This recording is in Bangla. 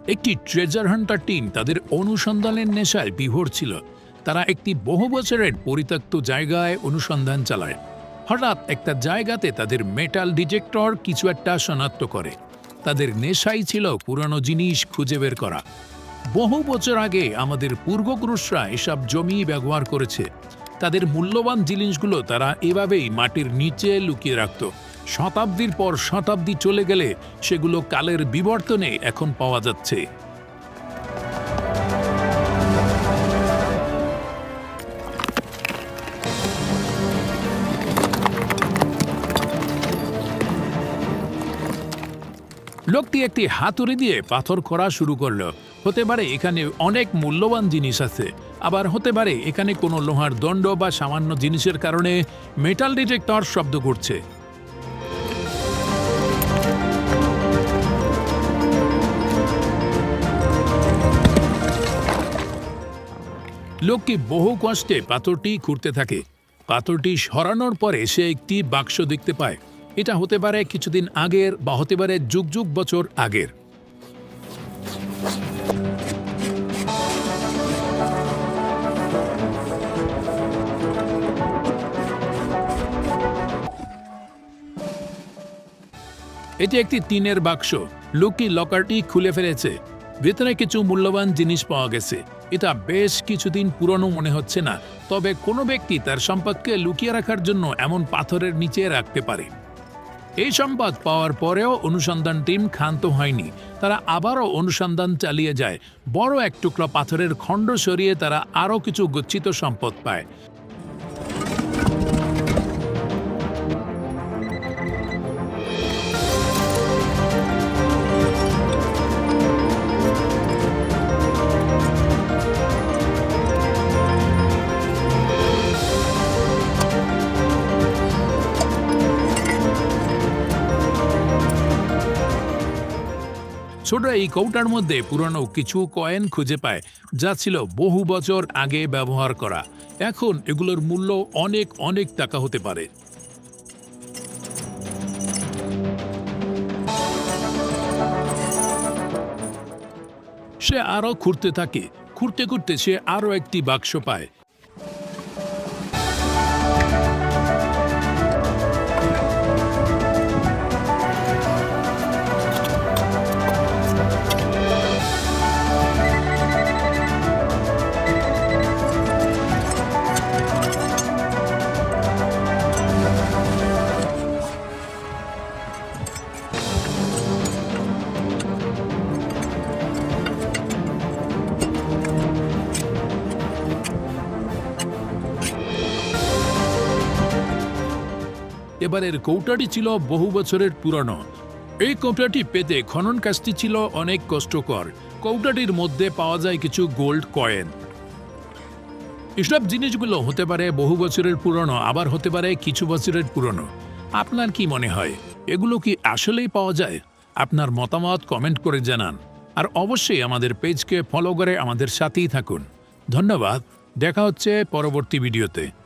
একটি ট্রেজার হান্টার টিম তাদের অনুসন্ধানের নেশায় বিভোর ছিল। তারা একটি বহু বছরের পরিত্যক্ত জায়গায় অনুসন্ধান চালায়। হঠাৎ একটা জায়গাতে তাদের মেটাল ডিটেক্টর কিছু একটা শনাক্ত করে। তাদের নেশাই ছিল পুরানো জিনিস খুঁজে বের করা। বহু বছর আগে আমাদের পূর্বপুরুষরা এসব জমি ব্যবহার করেছে। তাদের মূল্যবান জিনিসগুলো তারা এভাবেই মাটির নিচে লুকিয়ে রাখত। শতাব্দীর পর শতাব্দী চলে গেলে সেগুলো কালের বিবর্তনে এখন পাওয়া যাচ্ছে। লোকটি একটি হাতুড়ি দিয়ে পাথর খোঁড়া শুরু করলো। হতে পারে এখানে অনেক মূল্যবান জিনিস আছে, আবার হতে পারে এখানে কোনো লোহার দণ্ড বা সামান্য জিনিসের কারণে মেটাল ডিটেক্টর শব্দ করছে। লোকটি বহু কষ্টে পাথরটি খুঁড়তে থাকে। পাথরটি সরানোর পরে সে একটি বাক্স দেখতে পায়। এটা হতে পারে কিছুদিন আগের বা হতে পারে যুগ যুগ বছর আগের। এটি একটি টিনের বাক্স। লোকটি লকারটি খুলে ফেলেছে। ভেতরে কিছু মূল্যবান জিনিস পাওয়া গেছে। এটা বেশ কিছুদিন পুরনো মনে হচ্ছে না, তবে কোনো ব্যক্তি তার সম্পদকে লুকিয়ে রাখার জন্য এমন পাথরের নিচে রাখতে পারে। এই সম্পদ পাওয়ার পরেও অনুসন্ধান টিম ক্ষান্ত হয়নি। তারা আবারও অনুসন্ধান চালিয়ে যায়। বড় এক টুকরা পাথরের খণ্ড সরিয়ে তারা আরও কিছু গচ্ছিত সম্পদ পায়। ছোট এই কৌটার মধ্যে পুরনো কিছু কয়েন খুঁজে পায়, যা ছিল বহু বছর আগে ব্যবহার করা। এখন এগুলোর মূল্য অনেক অনেক টাকা হতে পারে। সে আরও খুঁড়তে থাকে। খুঁড়তে খুঁড়তে সে আরও একটি বাক্স পায়। এবারের কৌটাটি ছিল বহু বছরের পুরনো। এই কৌটাটি পেতে খনন কাজটি ছিল অনেক কষ্টকর। কৌটাটির মধ্যে পাওয়া যায় কিছু গোল্ড কয়েন। এসব জিনিসগুলো হতে পারে বহু বছরের পুরনো, আবার হতে পারে কিছু বছরের পুরনো। আপনার কি মনে হয়, এগুলো কি আসলেই পাওয়া যায়? আপনার মতামত কমেন্ট করে জানান। আর অবশ্যই আমাদের পেজকে ফলো করে আমাদের সাথেই থাকুন। ধন্যবাদ। দেখা হচ্ছে পরবর্তী ভিডিওতে।